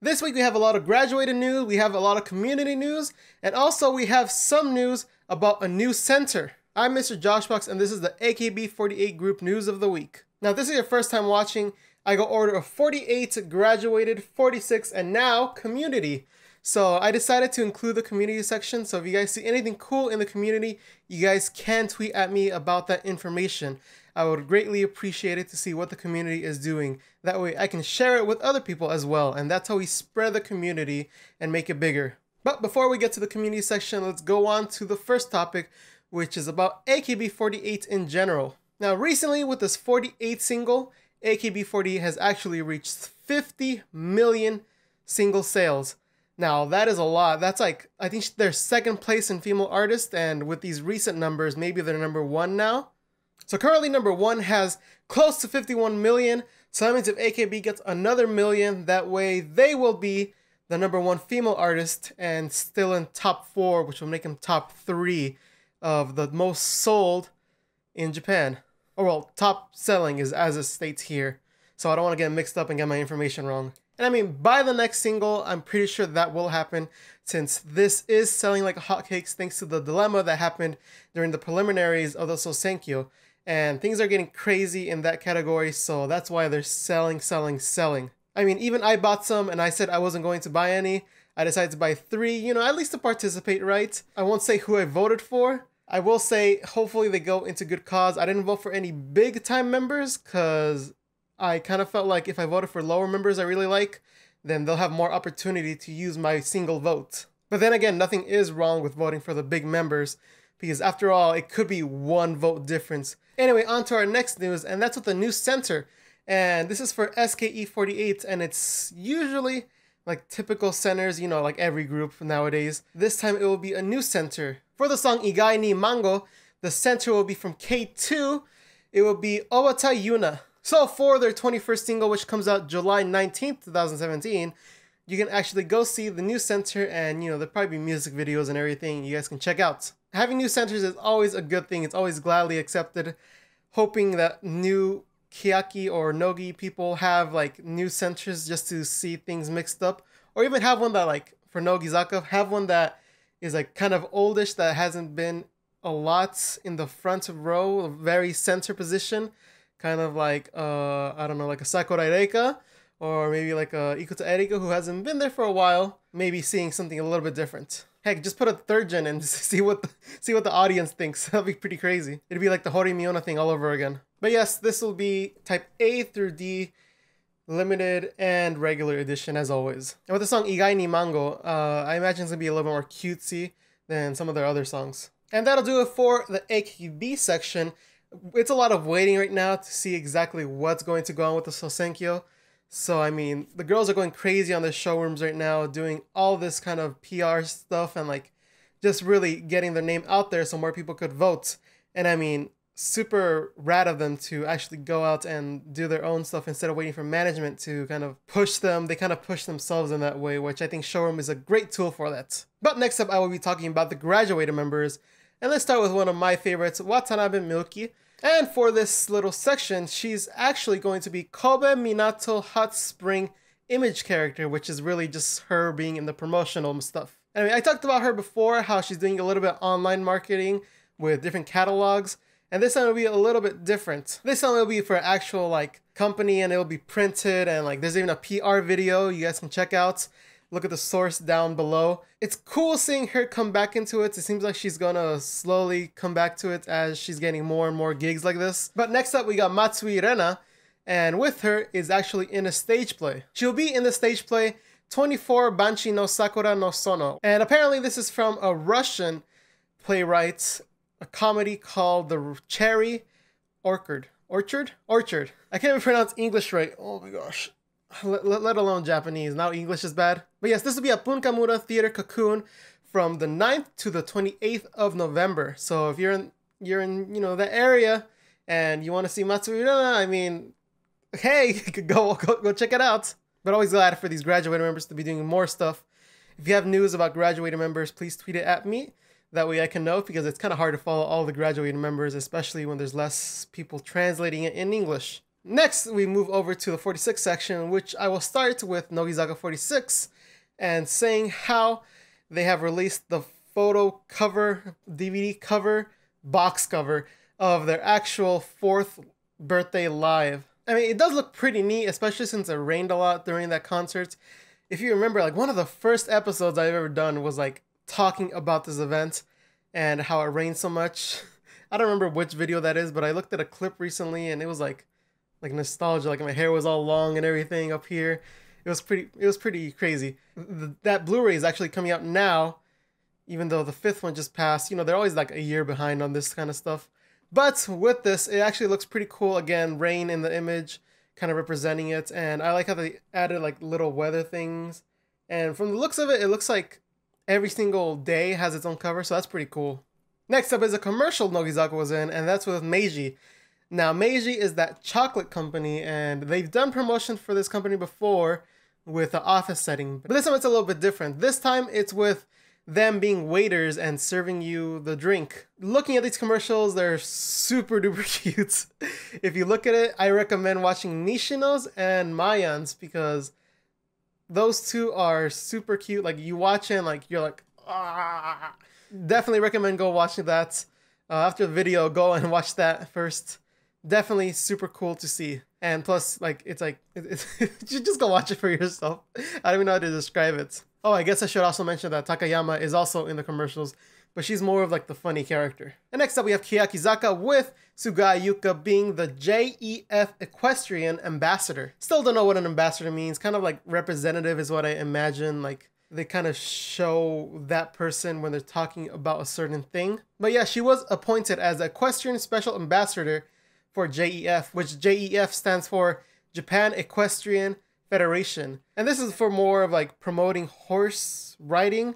This week we have a lot of graduated news, we have a lot of community news, and also we have some news about a new center. I'm Mr. Joshbox, and this is the AKB48 group news of the week. Now, if this is your first time watching, I go order of 48 graduated, 46, and now community. So I decided to include the community section, so if you guys see anything cool in the community, you guys can tweet at me about that information. I would greatly appreciate it to see what the community is doing. That way I can share it with other people as well, and that's how we spread the community and make it bigger. But before we get to the community section, let's go on to the first topic, which is about AKB48 in general. Now recently with this 48 single, AKB48 has actually reached 50 million single sales. Now that is a lot. That's like, I think they're second place in female artists, and with these recent numbers, maybe they're number one now. So currently number one has close to 51 million. So that means if AKB gets another million, that way they will be the number one female artist and still in top 4, which will make them top 3 of the most sold in Japan. Or well, top selling is as it states here. So I don't want to get mixed up and get my information wrong. And I mean, by the next single, I'm pretty sure that will happen, since this is selling like hotcakes thanks to the dilemma that happened during the preliminaries of the Sosenkyo. And things are getting crazy in that category, so that's why they're selling. I mean, even I bought some and I said I wasn't going to buy any. I decided to buy 3, you know, at least to participate, right? I won't say who I voted for. I will say, hopefully they go into good cause. I didn't vote for any big time members, because I kind of felt like if I voted for lower members I really like, then they'll have more opportunity to use my single vote. But then again, nothing is wrong with voting for the big members, because after all, it could be 1 vote difference. Anyway, on to our next news, and that's with the new center. And this is for SKE48, and it's usually like typical centers, you know, like every group nowadays. This time it will be a new center. For the song Igai ni Mango, the center will be from K2. It will be Obata Yuna. So for their 21st single, which comes out July 19th, 2017, you can actually go see the new center, and you know, there'll probably be music videos and everything you guys can check out. Having new centers is always a good thing. It's always gladly accepted. Hoping that new Kiyaki or Nogi people have like new centers just to see things mixed up, or even have one that, like for Nogizaka, have one that is like kind of oldish, that hasn't been a lot in the front row, a very center position. Kind of like, I don't know, like a Sakura Reika, or maybe like a Ikuta Erika who hasn't been there for a while, maybe seeing something a little bit different. Heck, just put a 3rd gen and see what the audience thinks. That'll be pretty crazy. It'd be like the Hori Miona thing all over again. But yes, this will be type A through D, limited and regular edition as always. And with the song Igai ni Mango, I imagine it's gonna be a little bit more cutesy than some of their other songs. And that'll do it for the AKB section. It's a lot of waiting right now to see exactly what's going to go on with the Sosenkyo. So, I mean, the girls are going crazy on the showrooms right now, doing all this kind of PR stuff and like just really getting their name out there so more people could vote. And I mean, super rad of them to actually go out and do their own stuff instead of waiting for management to kind of push them. They kind of push themselves in that way, which I think showroom is a great tool for that. But next up, I will be talking about the graduated members. And let's start with one of my favorites, Watanabe Miyuki. And for this little section, she's actually going to be Kobe Minato Hot Spring image character, which is really just her being in the promotional stuff. Anyway, I talked about her before, how she's doing a little bit of online marketing with different catalogs. And this time will be a little bit different. This time will be for an actual like company, and it will be printed, and like there's even a PR video you guys can check out. Look at the source down below. It's cool seeing her come back into it. It seems like she's gonna slowly come back to it as she's getting more and more gigs like this. But next up we got Matsui Rena, and with her is actually in a stage play. She'll be in the stage play 24 Banchi no Sakura no Sono. And apparently this is from a Russian playwright, a comedy called The Cherry Orchard. Orchard? I can't even pronounce English right. Oh my gosh. Let alone Japanese. Now English is bad. But yes, this will be at Bunkamura Theater Cocoon from the 9th to the 28th of November. So if you're in you know, that area and you want to see Matsui Rena, I mean, hey, you could go check it out. But always glad for these graduated members to be doing more stuff. If you have news about graduated members, please tweet it at me. That way I can know, because it's kind of hard to follow all the graduated members, especially when there's less people translating it in English. Next, we move over to the 46 section, which I will start with Nogizaka 46 and saying how they have released the photo cover, DVD cover, box cover of their actual 4th birthday live. I mean, it does look pretty neat, especially since it rained a lot during that concert. If you remember, like one of the first episodes I've ever done was like talking about this event and how it rained so much. I don't remember which video that is, but I looked at a clip recently and it was like nostalgia, like my hair was all long and everything up here. It was pretty crazy. That Blu-ray is actually coming out now, even though the 5th one just passed. You know, they're always like a year behind on this kind of stuff. But with this, it actually looks pretty cool. Again, rain in the image, kind of representing it. And I like how they added like little weather things. And from the looks of it, it looks like every single day has its own cover. So that's pretty cool. Next up is a commercial Nogizaka was in, and that's with Meiji. Now, Meiji is that chocolate company, and they've done promotion for this company before with the office setting. But this time it's a little bit different. This time it's with them being waiters and serving you the drink. Looking at these commercials, they're super duper cute. If you look at it, I recommend watching Nishino's and Mayan's because those two are super cute. Like you watch it and like you're like, ah. Definitely recommend go watching that. After the video, go and watch that first. Definitely super cool to see. And plus, like, it's you just go watch it for yourself. I don't even know how to describe it. Oh, I guess I should also mention that Takayama is also in the commercials, but she's more of like the funny character. And next up we have Kiyakizaka with Sugai Yuuka being the JEF Equestrian ambassador. Still don't know what an ambassador means. Kind of like representative is what I imagine. Like they kind of show that person when they're talking about a certain thing. But yeah, she was appointed as the Equestrian Special Ambassador for JEF, which JEF stands for Japan Equestrian Federation. And this is for more of like promoting horse riding.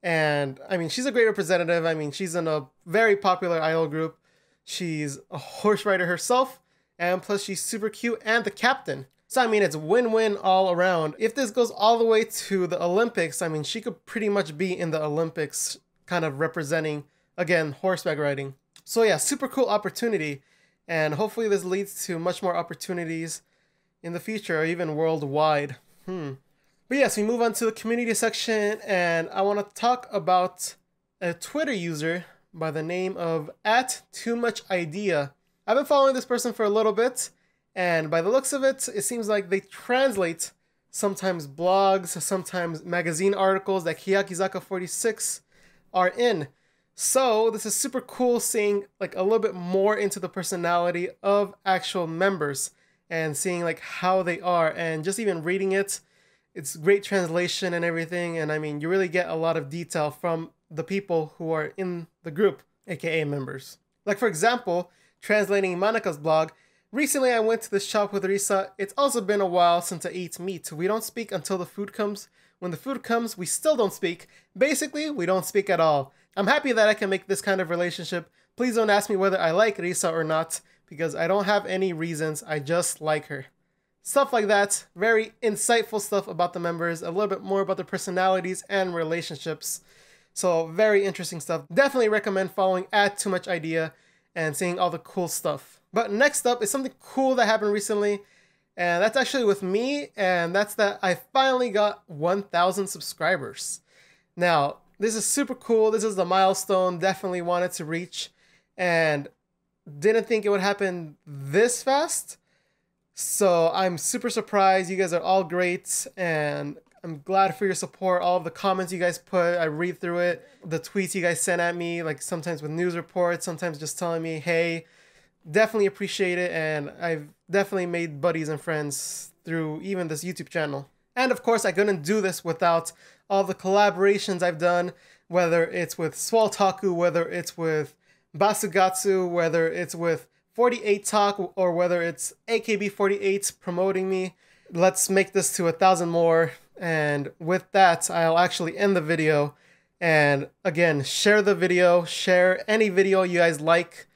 And I mean, she's a great representative. I mean, she's in a very popular idol group. She's a horse rider herself. And plus she's super cute and the captain. So I mean, it's win-win all around. If this goes all the way to the Olympics, I mean, she could pretty much be in the Olympics kind of representing, again, horseback riding. So yeah, super cool opportunity. And hopefully this leads to much more opportunities in the future or even worldwide. But yes, we move on to the community section and I want to talk about a Twitter user by the name of @TooMuchIdea. I've been following this person for a little bit and by the looks of it, it seems like they translate sometimes blogs, sometimes magazine articles that Kiyakizaka46 are in. So this is super cool seeing like a little bit more into the personality of actual members and seeing like how they are and just even reading it. It's great translation and everything. And I mean, you really get a lot of detail from the people who are in the group, aka members. Like for example, translating Manaka's blog, recently I went to the shop with Risa. It's also been a while since I ate meat. We don't speak until the food comes. When the food comes, we still don't speak. Basically, we don't speak at all. I'm happy that I can make this kind of relationship. Please don't ask me whether I like Risa or not, because I don't have any reasons. I just like her. Stuff like that. Very insightful stuff about the members. A little bit more about their personalities and relationships. So very interesting stuff. Definitely recommend following @TooMuchIdea and seeing all the cool stuff. But next up is something cool that happened recently. And that's actually with me. And that's that I finally got 1,000 subscribers. Now, this is super cool. This is the milestone. Definitely wanted to reach. And didn't think it would happen this fast. So I'm super surprised. You guys are all great. And I'm glad for your support. All of the comments you guys put, I read through it. The tweets you guys sent at me, like sometimes with news reports, sometimes just telling me, hey, definitely appreciate it. And I've definitely made buddies and friends through even this YouTube channel. And of course, I couldn't do this without all the collaborations I've done, whether it's with Swaltaku, whether it's with Basugatsu, whether it's with 48 Talk, or whether it's AKB48 promoting me. Let's make this to 1,000 more. And with that, I'll actually end the video. And again, share the video, share any video you guys like.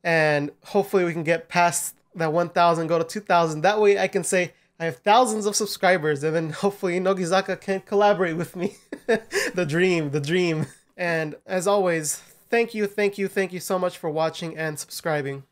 And hopefully we can get past that 1,000, go to 2,000. That way I can say I have thousands of subscribers, and then hopefully Nogizaka can collaborate with me. The dream, the dream. And as always, thank you so much for watching and subscribing.